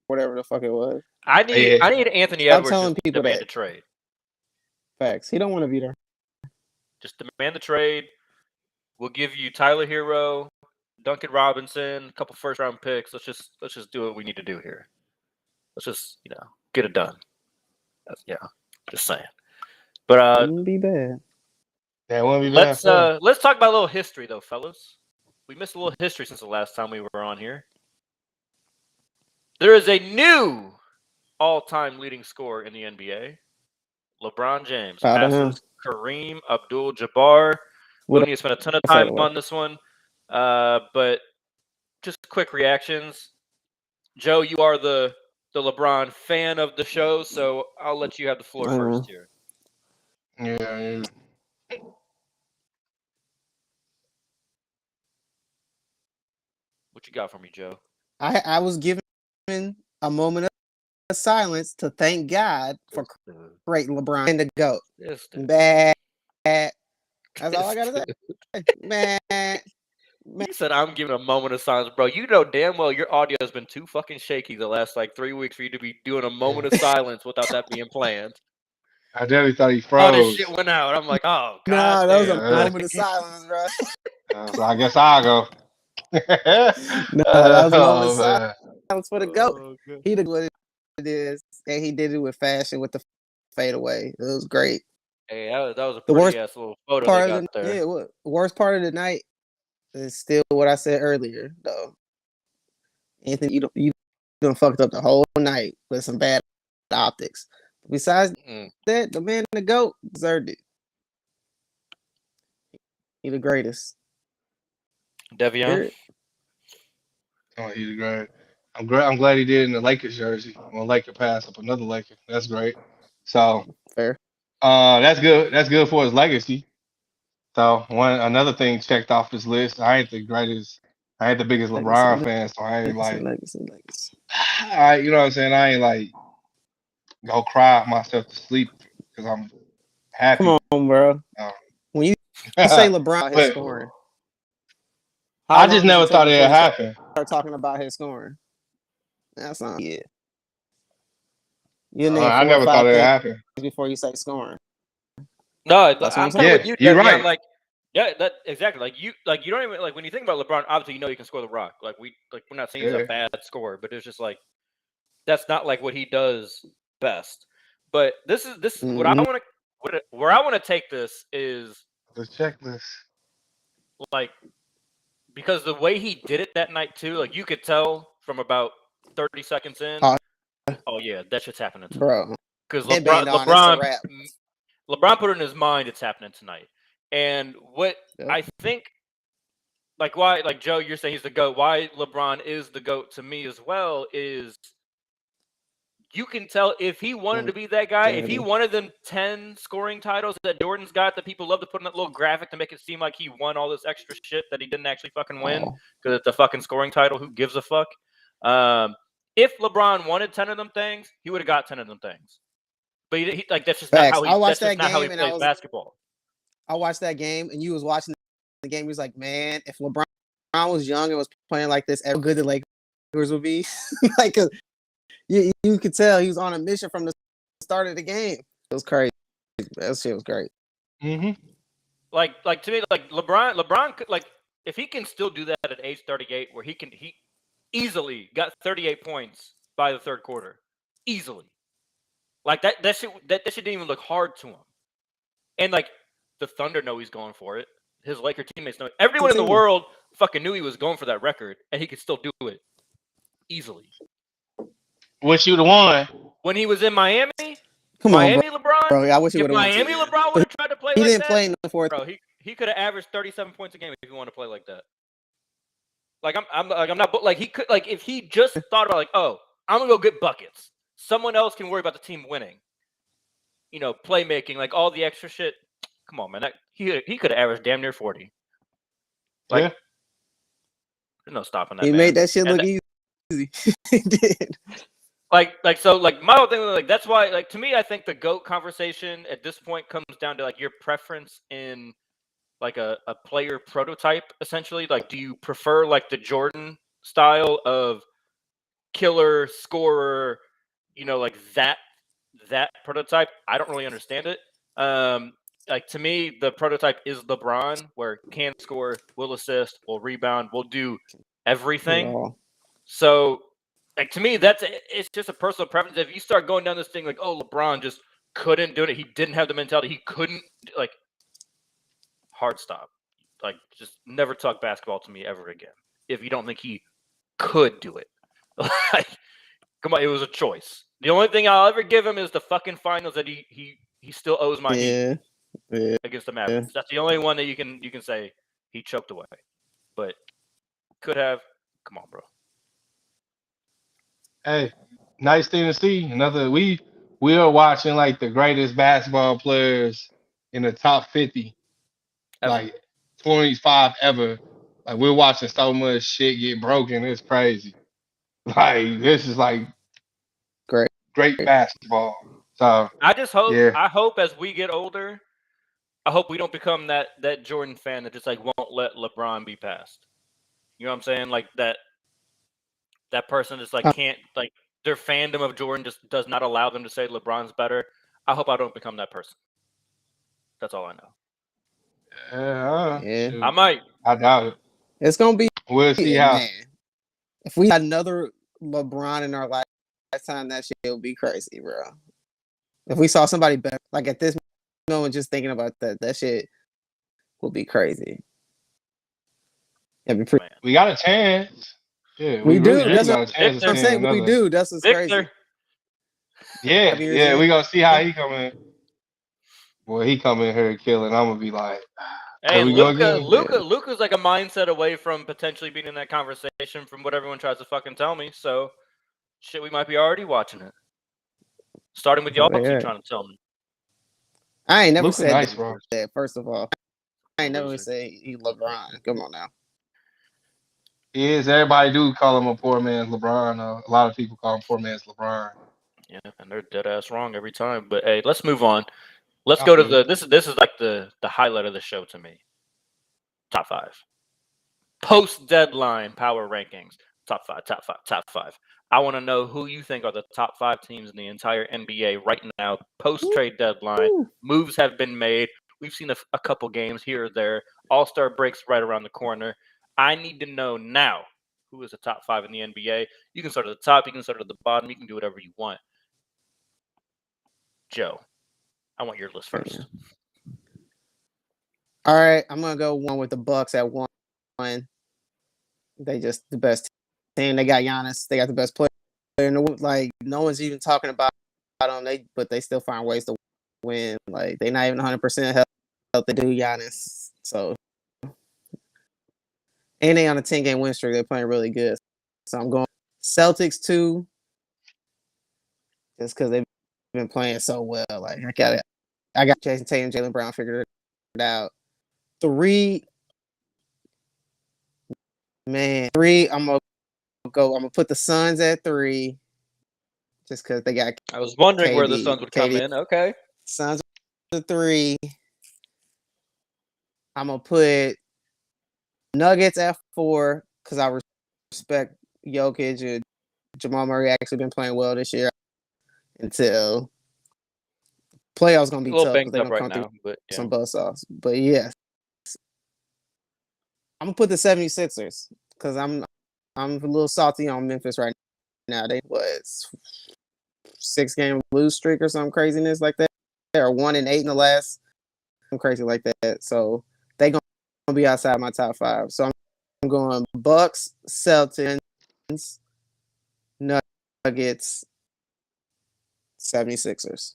whatever the fuck it was. I need Anthony Stop Edwards telling to people demand that. a trade. Facts. He don't want to be there. Just demand the trade. We'll give you Tyler Hero, Duncan Robinson, a couple first round picks. Let's just do what we need to do here. Let's just get it done. Just saying. But Wouldn't be bad. That wouldn't be bad. let's talk about a little history though, fellas. We missed a little history since the last time we were on here. There is a new all-time leading scorer in the NBA. LeBron James Proud of him. passes Kareem Abdul-Jabbar. We don't need to spend a ton of time on this one, but just quick reactions. Joe, you are the LeBron fan of the show, so I'll let you have the floor first here. Yeah. you got for me, Joe? I was given a moment of silence to thank God for creating LeBron and the GOAT. Bad. That's all I gotta say. Man. You said I'm giving a moment of silence, bro. You know damn well your audio has been too fucking shaky the last like 3 weeks for you to be doing a moment of silence without that being planned. I definitely thought he Oh, froze. this shit went out. I'm like, oh god. No, that was a damn. moment of silence, bro. So I guess I'll go. No, that was a moment of man. silence for the GOAT. Oh, God. He did what it is, and he did it with fashion with the fadeaway. It was great. Hey, that was a The worst pretty ass little photo part they of got the there. worst part of the night is still what I said earlier, though. Anthony, you done fucked up the whole night with some bad optics. Besides that, the man, the GOAT, deserved it. He the greatest. Devion. Oh, he's great. I'm glad he did in the Lakers jersey. Well, Laker pass up another Laker. That's great. So Fair. that's good. That's good for his legacy. So another thing checked off this list. I ain't the greatest. I ain't the biggest LeBron fan, so I ain't legacy. You know what I'm saying? I ain't like go cry myself to sleep because I'm happy. Come on, bro. When you say LeBron, his scoring. I just never thought it would happen. Start talking about his scoring. That's not it. I never thought it would happen before you say scoring. No, I'm kind of with you. You're right. Like, yeah, that exactly. Like you don't even like when you think about LeBron. Obviously, you know he can score the rock. Like we're not saying he's a bad scorer, but it's just like that's not like what he does best. But this is what I want to where I want to take this is the checklist. Like because the way he did it that night too, like you could tell from about 30 seconds in. Oh yeah, that shit's happening tonight. Bro. Because LeBron put it in his mind it's happening tonight. And what I think, like why, like Joe, you're saying he's the GOAT. Why LeBron is the GOAT to me as well is you can tell if he wanted to be that guy, if he wanted them 10 scoring titles that Jordan's got that people love to put in that little graphic to make it seem like he won all this extra shit that he didn't actually fucking win because it's a fucking scoring title. Who gives a fuck? If LeBron wanted 10 of them things, he would have got 10 of them things. But he like that's just not how he plays basketball. I watched that game, and you was watching the game. He was like, "Man, if LeBron was young and was playing like this, how good the Lakers would be." Like, you could tell he was on a mission from the start of the game. It was crazy. That shit was great. Like to me, like LeBron could, like if he can still do that at age 38, where he easily got 38 points by the third quarter, easily. Like that shit didn't even look hard to him. And like the Thunder know he's going for it. His Laker teammates know it. Everyone in the world fucking knew he was going for that record, and he could still do it easily. Wish you'd have won when he was in Miami. Miami LeBron. Bro, I wish he would have. Miami LeBron would have tried to play. He like didn't that, play in the fourth. Bro, he could have averaged 37 points a game if he wanted to play like that. Like I'm not like he could like if he just thought about like, oh, I'm gonna go get buckets. Someone else can worry about the team winning. You know, playmaking, like all the extra shit. Come on, man. He could have averaged damn near 40. Like, there's no stopping that. He made that shit look easy. He did. Like my whole thing, like that's why, like to me, I think the GOAT conversation at this point comes down to like your preference in like a player prototype, essentially. Like, do you prefer like the Jordan style of killer scorer, you know, like that prototype? I don't really understand it. Like to me, the prototype is LeBron, where can score, will assist, will rebound, will do everything. So, like to me, it's just a personal preference. If you start going down this thing like, oh, LeBron just couldn't do it, he didn't have the mentality, he couldn't, like, hard stop. Like, just never talk basketball to me ever again. If you don't think he could do it, like, come on, it was a choice. The only thing I'll ever give him is the fucking finals that he still owes my heat against the Mavericks. That's the only one that you can say he choked away. But could have. Come on, bro. Hey, nice thing to see. We are watching like the greatest basketball players in the top 50, like 25 ever. Like we're watching so much shit get broken. It's crazy. Like this is like Great. great basketball. So I just hope. yeah, I hope as we get older, I hope we don't become that Jordan fan that just like won't let LeBron be passed. You know what I'm saying? Like that person just like can't like their fandom of Jordan just does not allow them to say LeBron's better. I hope I don't become that person. That's all I know. Yeah. shoot. I might. I doubt it. It's gonna be We'll see how. man. If we had another LeBron in our lifetime, that shit would be crazy, bro. If we saw somebody better, like at this moment, just thinking about that shit would be crazy. It'd be pretty. Man. We got a chance. Yeah, We do. really That's got a what chance. I'm saying. We do. That's what's crazy. Victor. Yeah, Years yeah. in. We gonna see how he come in. Boy, he come in here killing. I'm gonna be like, Hey, here we go again. Luka's like a mindset away from potentially being in that conversation from what everyone tries to fucking tell me. So, shit, we might be already watching it. Starting with y'all Yeah. trying to tell me. I ain't never Luka said nice, bro. that. First of all, I ain't never Loser. say he LeBron. Come on now. He is. Everybody do call him a poor man's LeBron. A lot of people call him poor man's LeBron. Yeah, and they're dead ass wrong every time. But hey, let's move on. Let's go to the this is like the highlight of the show to me. Top 5. Post deadline power rankings. Top five. I want to know who you think are the top 5 teams in the entire NBA right now. Post trade deadline, moves have been made. We've seen a couple games here or there. All-Star breaks right around the corner. I need to know now who is the top 5 in the NBA. You can start at the top. You can start at the bottom. You can do whatever you want. Joe, I want your list first. All right, I'm gonna go one with the Bucks at 1. They just the best team. They got Giannis. They got the best player in the world. Like no one's even talking about them. But they still find ways to win. Like they're not even 100% healthy. They do Giannis. So and they on a 10-game win streak. They're playing really good. So I'm going Celtics 2. Just because they've been playing so well. Like I got Jason Tatum, Jaylen Brown figured it out. 3, man. 3, I'm gonna put the Suns at 3, just because they got. I was wondering where the KD. Suns would come in. Okay, Suns at 3. I'm gonna put Nuggets at 4 because I respect Jokic and Jamal Murray actually been playing well this year. Until playoffs gonna be a little tough. banged They're up gonna right come now, but yeah. some buzzsaws. But yeah, I'm gonna put the 76ers because I'm a little salty on Memphis right now. They was 6-game lose streak or some craziness like that, or 1-8 in the last, some crazy like that. So they gonna be outside my top 5. So I'm going Bucks, Celtics, Nuggets, 76ers.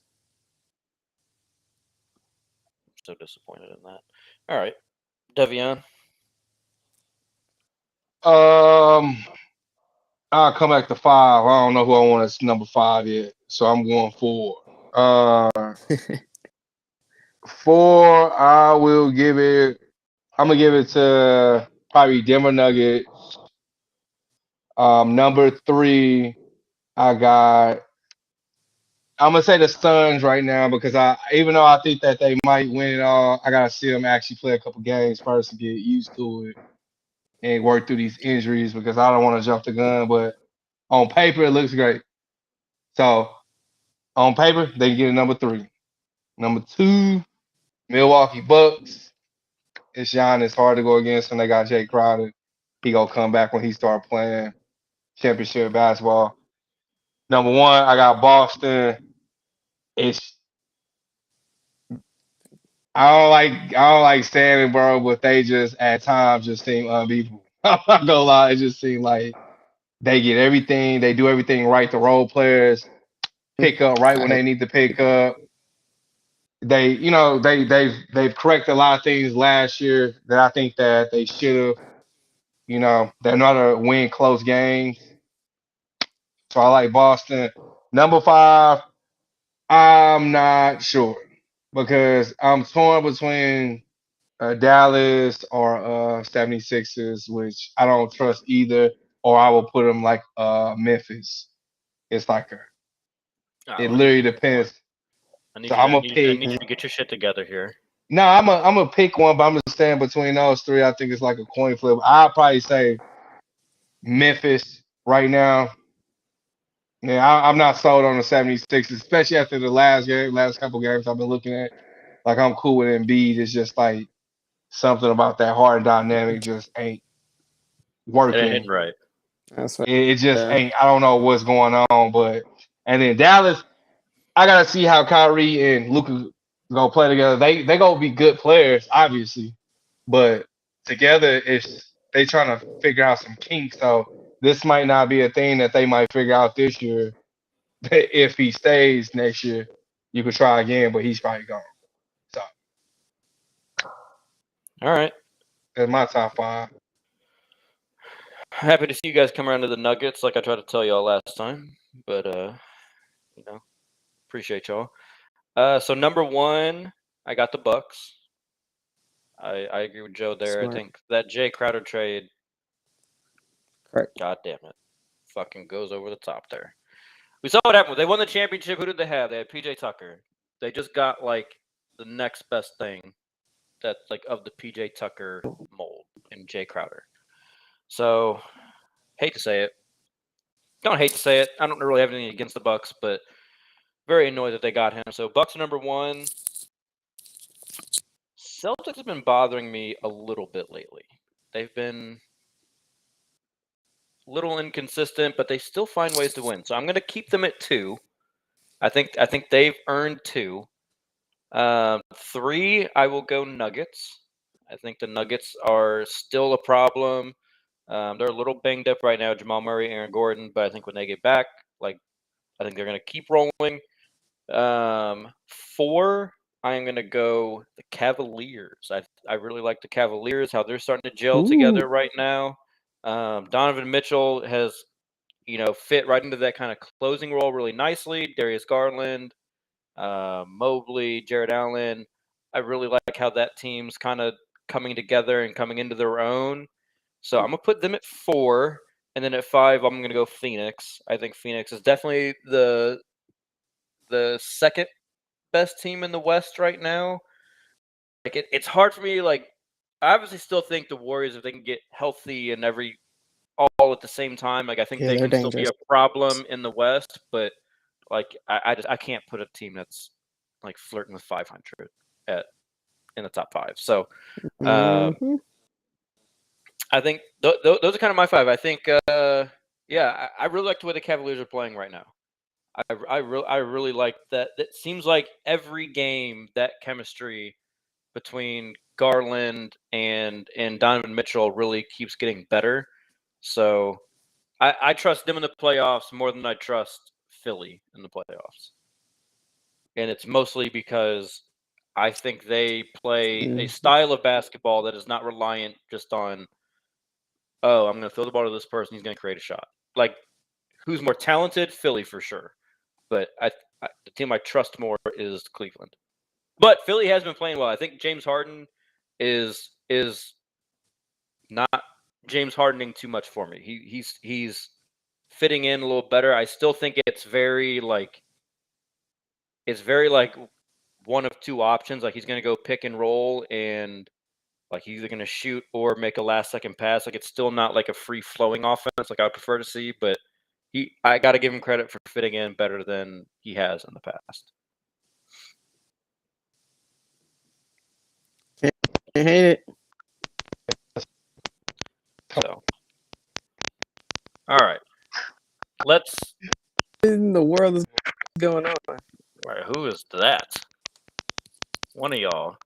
So disappointed in that. All right, Devion. I'll come back to 5. I don't know who I want as number 5 yet, so I'm going 4. 4, I will give it. I'm gonna give it to probably Denver Nuggets. Number 3, I'm gonna say the Suns right now because even though I think that they might win it all, I gotta see them actually play a couple games first to get used to it and work through these injuries because I don't want to jump the gun. But on paper, it looks great. So on paper, they get a number 3. Number 2, Milwaukee Bucks. It's Giannis, hard to go against them. They got Jay Crowder. He gonna come back when he start playing championship basketball. Number 1, I got Boston. I don't like saying it, bro, but they just at times just seem unbeatable. I'm not gonna lie, it just seems like they get everything, they do everything right. The role players pick up right when they need to pick up. They've corrected a lot of things last year that I think that they should have. They're not to win close games. So I like Boston. Number 5, I'm not sure because I'm torn between Dallas or 76ers, which I don't trust either, or I will put them like Memphis. It's like it Oh, literally depends. I need So you to, I'm I gonna need, I pick. need you to get your shit together here. No, I'm gonna pick one, but I'm gonna stand between those three. I think it's like a coin flip. I'll probably say Memphis right now. Yeah, I'm not sold on the 76ers, especially after the last couple games I've been looking at. Like I'm cool with Embiid. It's just like something about that hard dynamic just ain't It ain't working. hitting right. That's what. It just Yeah. ain't. I don't know what's going on, but and then Dallas, I gotta see how Kyrie and Luka go play together. They gonna be good players, obviously, but together it's they trying to figure out some kinks. So this might not be a thing that they might figure out this year. If he stays next year, you could try again, but he's probably gone. So All right. that's my top five. Happy to see you guys come around to the Nuggets, like I tried to tell y'all last time. But appreciate y'all. So number one, I got the Bucks. I agree with Joe there. Smart. I think that Jay Crowder trade, Correct. god damn it, fucking goes over the top there. We saw what happened. They won the championship. Who did they have? They had PJ Tucker. They just got like the next best thing that's like of the PJ Tucker mold in Jay Crowder. So hate to say it. Don't hate to say it. I don't really have anything against the Bucks, but very annoyed that they got him. So Bucks number one. Celtics have been bothering me a little bit lately. They've been a little inconsistent, but they still find ways to win. So I'm going to keep them at 2. I think they've earned 2. 3, I will go Nuggets. I think the Nuggets are still a problem. They're a little banged up right now, Jamal Murray, Aaron Gordon, but I think when they get back, I think they're going to keep rolling. 4, I'm going to go the Cavaliers. I really like the Cavaliers, how they're starting to gel together right now. Donovan Mitchell has, fit right into that kind of closing role really nicely. Darius Garland, Mobley, Jared Allen. I really like how that team's kind of coming together and coming into their own. So I'm going to put them at 4. And then at 5, I'm going to go Phoenix. I think Phoenix is definitely the second best team in the West right now. It's hard for me. I obviously still think the Warriors, if they can get healthy and all at the same time, I think Yeah, they they're can still be dangerous. a problem in the West. But I can't put a team that's flirting with 500 in the top 5. So Mhm. I think those are kind of my 5. I think I really like the way the Cavaliers are playing right now. I really like that. It seems like every game that chemistry between Garland and Donovan Mitchell really keeps getting better. So I trust them in the playoffs more than I trust Philly in the playoffs. And it's mostly because I think they play a style of basketball that is not reliant just on, oh, I'm going to throw the ball to this person, he's going to create a shot. Who's more talented? Philly for sure. But the team I trust more is Cleveland. But Philly has been playing well. I think James Harden is not James Hardening too much for me. He's fitting in a little better. I still think it's very one of two options. He's going to go pick and roll, and he's either going to shoot or make a last second pass. It's still not a free flowing offense I would prefer to see, but I got to give him credit for fitting in better than he has in the past. I hate it. So, all right, let's. What in the world is going on? All right, who is that? One of y'all.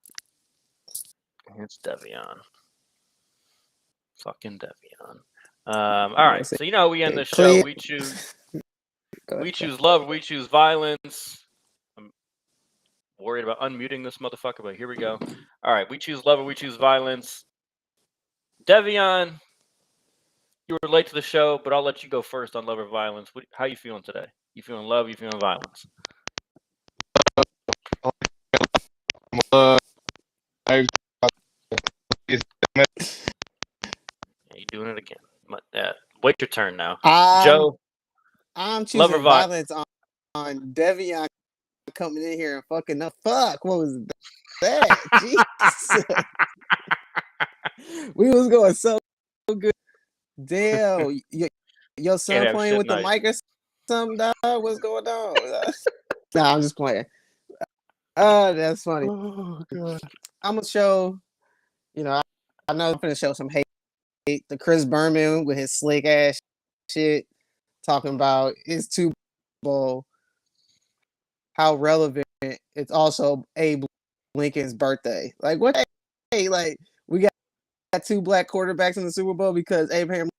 It's Devion. Fucking Devion. All right, so we end the show. We choose. We choose love. We choose violence. I'm worried about unmuting this motherfucker, but here we go. All right, we choose love or we choose violence. Devion, you were late to the show, but I'll let you go first on love or violence. How you feeling today? You feeling love? You feeling violence? Wait your turn now. I'm, Joe, I'm love or choosing vi- violence on Devion coming in here and fucking up. Fuck, what was that? Jesus. We was going so good. Damn, your son Can't have playing shit with the night. mic or something, dog? What's going on? Nah, I'm just playing. That's funny. Oh god. I'm gonna show, I know I'm gonna show some hate to Chris Berman with his slick ass shit, talking about his Super Bowl, how relevant it's also Abe Lincoln's birthday. Like what? Hey, like we got two black quarterbacks in the Super Bowl because Abraham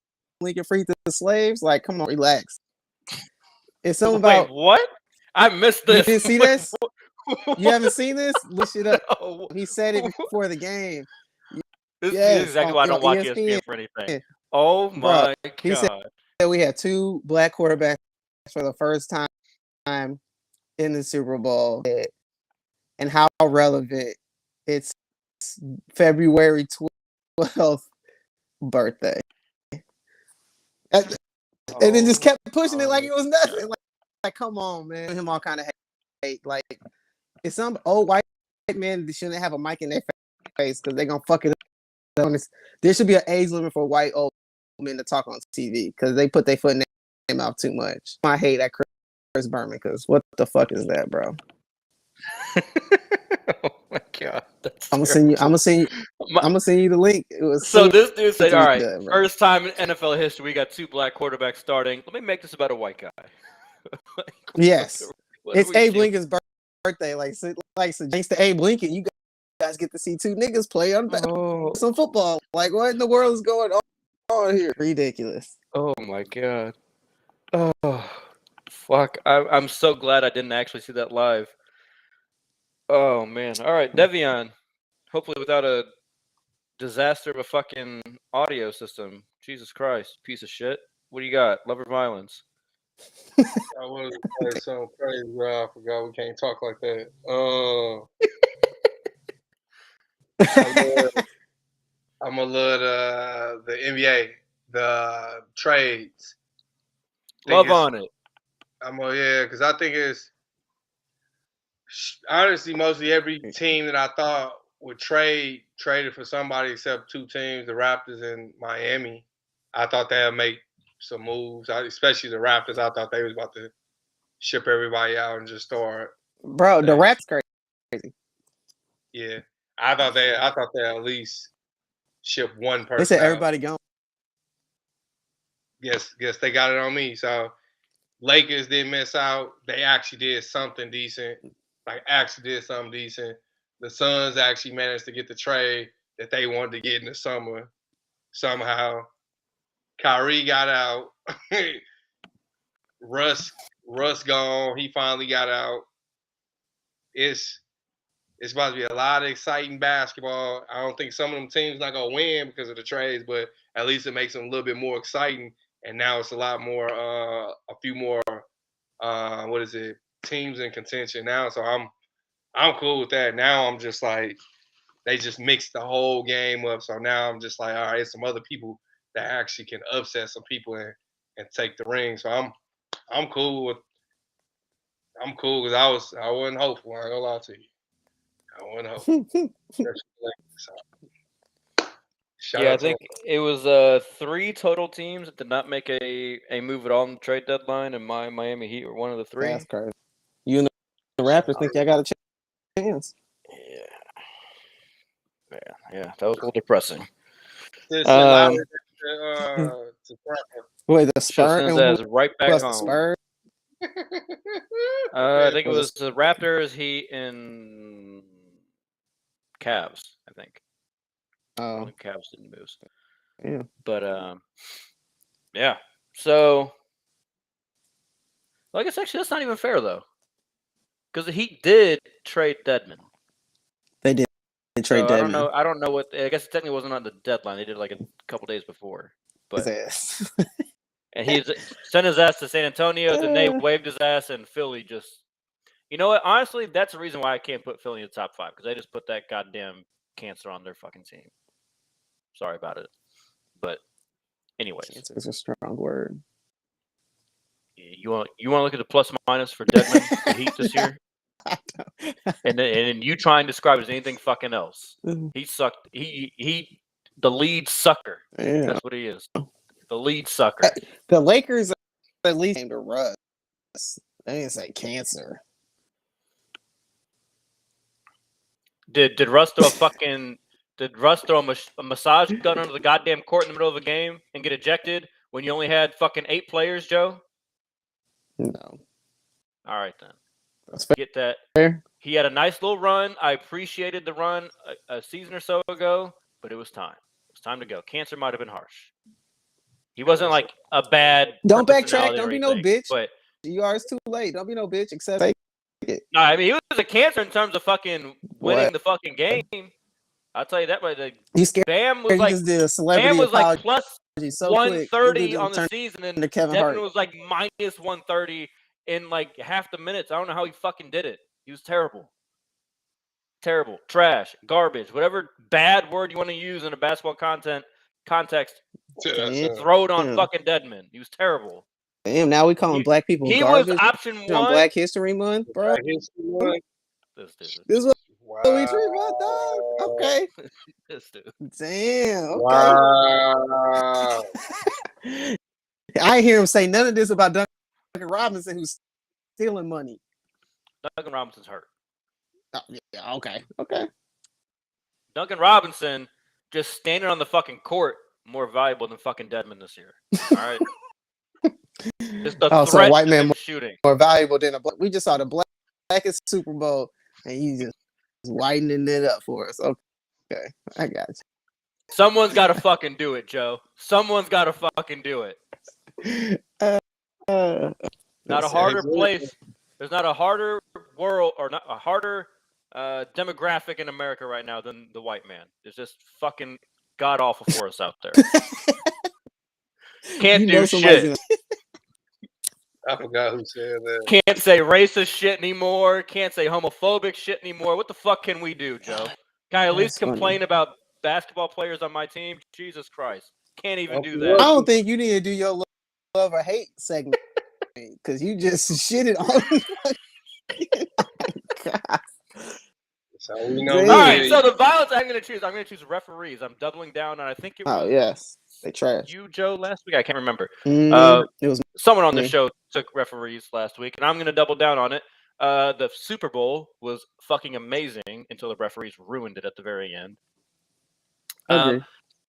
Lincoln freed the slaves. Like, come on, relax. It's something Wait, about what? I missed you this. didn't see Wait, this. You haven't seen this? Look it up. no. He said it before the game. This is Yes, exactly why I don't watch ESPN. ESPN for anything. Oh Bro, my he said god. that we had two black quarterbacks for the first time in the Super Bowl, and how relevant it's February 12th birthday. And then just kept pushing it like it was nothing. Like come on, man. Him all kind of hate. Like, it's some old white man that shouldn't have a mic in their face because they're going to fuck it up. There should be an age limit for white old men to talk on TV because they put their foot in their mouth too much. I hate that Chris Berman because what the fuck is that, bro? Oh my god. That's I'm gonna send you the link. It was So this dude said, to all be right, good, bro. first time in NFL history, we got two black quarterbacks starting. Let me make this about a white guy. Like, Yes, what are it's we Abe doing? Lincoln's birthday. Like thanks to Abe Lincoln, you guys get to see two niggas play on Oh, some football. Like, what in the world is going on here? Ridiculous. oh my god. Oh, fuck. I'm so glad I didn't actually see that live. Oh man. All right, Devion. Hopefully without a disaster of a fucking audio system. Jesus Christ, piece of shit. What do you got? Love or violence? I wanted to say something crazy, bro. I forgot we can't talk like that. I'm gonna love the NBA, the trades. Love on it. Because I think it's honestly mostly every team that I thought would traded for somebody except two teams, the Raptors and Miami. I thought they would make some moves, especially the Raptors. I thought they was about to ship everybody out and just start. Bro, the rap's crazy. Yeah, I thought they at least ship one person. They said out. everybody gone. Guess they got it on me. So Lakers didn't miss out. They actually did something decent. The Suns actually managed to get the trade that they wanted to get in the summer. Somehow, Kyrie got out. Russ gone. He finally got out. It's about to be a lot of exciting basketball. I don't think some of them teams not gonna win because of the trades, but at least it makes them a little bit more exciting. And now it's a lot more, a few more, teams in contention now. So I'm cool with that. Now I'm just like, they just mixed the whole game up. So now I'm just like, all right, some other people that actually can upset some people and take the ring. So I'm cool because I wasn't hopeful. I ain't gonna lie to you. I wasn't hopeful. I think it was 3 total teams that did not make a move at all in the trade deadline, and Miami Heat were one of the 3. That's crazy. You and the Raptors think y'all got a chance? Yeah, that was a little depressing. Wait, the Spurs Sends right back the home. Spurs? I think it was the Raptors, Heat, and Cavs. I think. Oh, The Cavs didn't move. yeah. But yeah. So, well, I guess actually that's not even fair though, because the Heat did trade Dedmon. They did trade Dedmon. I don't know what. I guess it technically wasn't on the deadline. They did like a couple days before. But and he sent his ass to San Antonio. Then they waved his ass, and Philly just. You know what? Honestly, that's the reason why I can't put Philly in the top 5 because they just put that goddamn cancer on their fucking team. Sorry about it, but Anyways, Cancer is a strong word. you want to look at the plus minus for Dedmon, the Heat this year, and then you try and describe it as anything fucking else. He sucked. He the lead sucker. Yeah. That's what he is. The lead sucker. The Lakers at least came to Russ. They didn't say cancer. Did Russ throw a massage gun under the goddamn court in the middle of a game and get ejected when you only had fucking 8 players, Joe? No. All right then. That's fair. Get that. Fair. He had a nice little run. I appreciated the run a season or so ago, but it was time. It was time to go. Cancer might have been harsh. He wasn't like a bad. Don't backtrack. personality Don't or be no anything, bitch. But You are too late. Don't be no bitch. Except take it. no, I mean he was a cancer in terms of fucking winning What? the fucking game. I'll tell you that. But He's scared. Bam was He like just did a celebrity Bam was like apology plus so quick. 130 on the season, and to Kevin Devin Hart. was like minus 130 in like half the minutes. I don't know how he fucking did it. He was terrible. Terrible. Trash. Garbage. Whatever bad word you want to use in a basketball context, Damn. throw it on fucking Deadman. He was terrible. Damn, now we calling black people He garbage was option on one. Black History Month, bro. This This is what we treat my dog. Okay. This dude. Damn. Okay. Wow. I hear him say none of this about Duncan Robinson, who's stealing money. Duncan Robinson's hurt. Oh, yeah. Okay. Okay. Duncan Robinson just standing on the fucking court more valuable than fucking Deadman this year. All right. Just the Oh, so threat a white of man him shooting. more valuable than a black. We just saw the blackest Super Bowl, and you just whitening it up for us. Okay. I got you. Someone's got to fucking do it, Joe. Someone's got to fucking do it. Not a harder place. There's not a harder world or not a harder demographic in America right now than the white man. It's just fucking god awful for us out there. Can't do shit. I forgot who said that. Can't say racist shit anymore. Can't say homophobic shit anymore. What the fuck can we do, Joe? Can I at least complain about basketball players on my team? Jesus Christ. Can't even do that. I don't think you need to do your love or hate segment because you just shitted on God. So we know. All right, so the violence I'm going to choose referees. I'm doubling down, and I think it was Oh, yes. They trash. you, Joe, last week. I can't remember. It was Someone on the me. show took referees last week, and I'm going to double down on it. The Super Bowl was fucking amazing until the referees ruined it at the very end.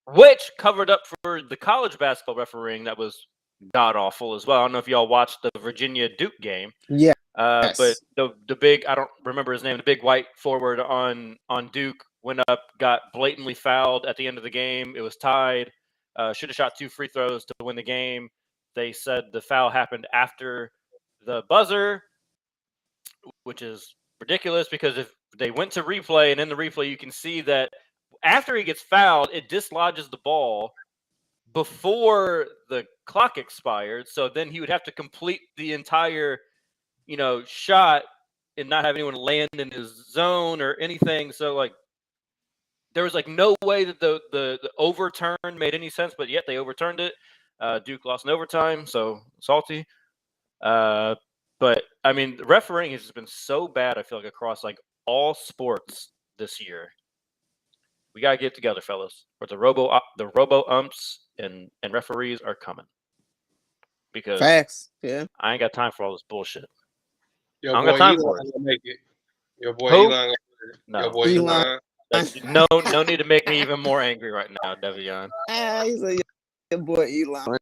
Which covered up for the college basketball refereeing that was god awful as well. I don't know if y'all watched the Virginia Duke game. Yeah. But the big, I don't remember his name, the big white forward on Duke went up, got blatantly fouled at the end of the game. It was tied. Should have shot 2 free throws to win the game. They said the foul happened after the buzzer, which is ridiculous because if they went to replay and in the replay you can see that after he gets fouled, it dislodges the ball before the clock expired. So then he would have to complete the entire shot and not have anyone land in his zone or anything. So like there was like no way that the overturn made any sense, but yet they overturned it. Duke lost in overtime, so salty. But I mean, refereeing has just been so bad. I feel like across like all sports this year. We gotta get together, fellas. Or the robo umps and referees are coming because facts. Yeah. I ain't got time for all this bullshit. Your I don't boy got time Elon for it. gonna make it. Your boy Who? Elon. No. Your boy Elon. Elon. No need to make me even more angry right now, Devion. He's a your boy Elon.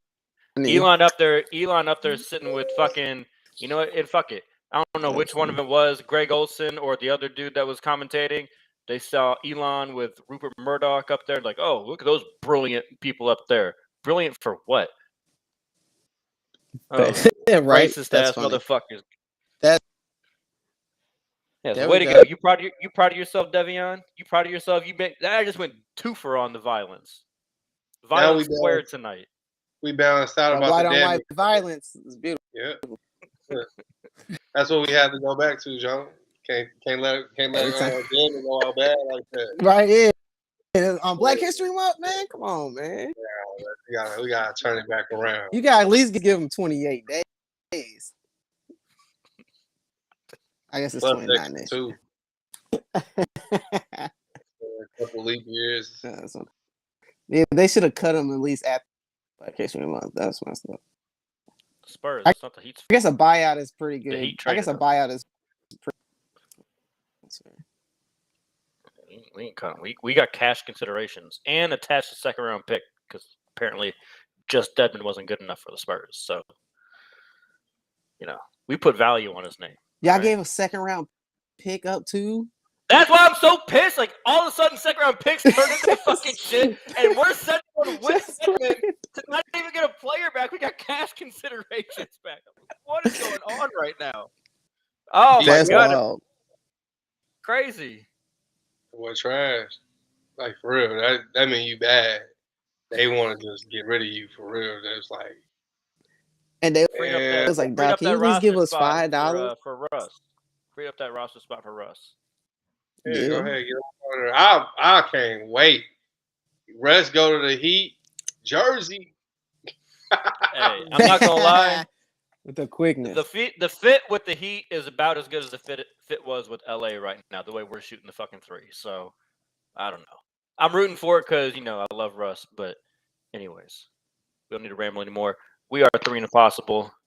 Elon up there sitting with fucking, you know what? And fuck it. I don't know which one of them was, Greg Olson or the other dude that was commentating. They saw Elon with Rupert Murdoch up there, like, oh, look at those brilliant people up there. Brilliant for what? Oh, Yeah, right. racist That's ass funny. motherfuckers. That- Yeah, so There way we to go. go. You proud of yourself, Devion? You proud of yourself? I just went twofer on the violence. Violence we squared tonight. We balanced out about white the on damage. white violence is beautiful. Yeah. That's what we had to go back to, John. Can't let damage go out bad like that. Right, yeah. And on Black History Month, man. Come on, man. We gotta turn it back around. You got at least give him 28 days. I guess it's Plus 29 extra days. two. A couple leap years. Yeah, they should have cut him at least after vacation of the month. That's messed up. Spurs. I It's not the Heat's. I guess a buyout is pretty good. Heat I guess traded a him. buyout is We ain't cut him. We got cash considerations and attached a second round pick because apparently just Dedmon wasn't good enough for the Spurs. So, we put value on his name. Y'all Right. gave a second round pick up too. That's why I'm so pissed. Like all of a sudden, second round picks turn into fucking shit, and we're sending one with Dedmon to not even get a player back. We got cash considerations back. What is going on right now? Oh my That's god, wild. crazy. What trash? Like for real. That mean you bad. They want to just get rid of you for real. That's like And they Freed up Yeah. that, it was like, freed Doc, up can you that at least give roster us spot $5? for Russ. Freed up that roster spot for Russ. yeah, Yeah. go ahead, get on there. I can't wait. Russ go to the Heat, Jersey. Hey, I'm not gonna lie. With the quickness. The fit with the Heat is about as good as the fit was with LA right now. The way we're shooting the fucking three. So I don't know. I'm rooting for it because I love Russ. But anyways, we don't need to ramble anymore. We are 3 and Impossible.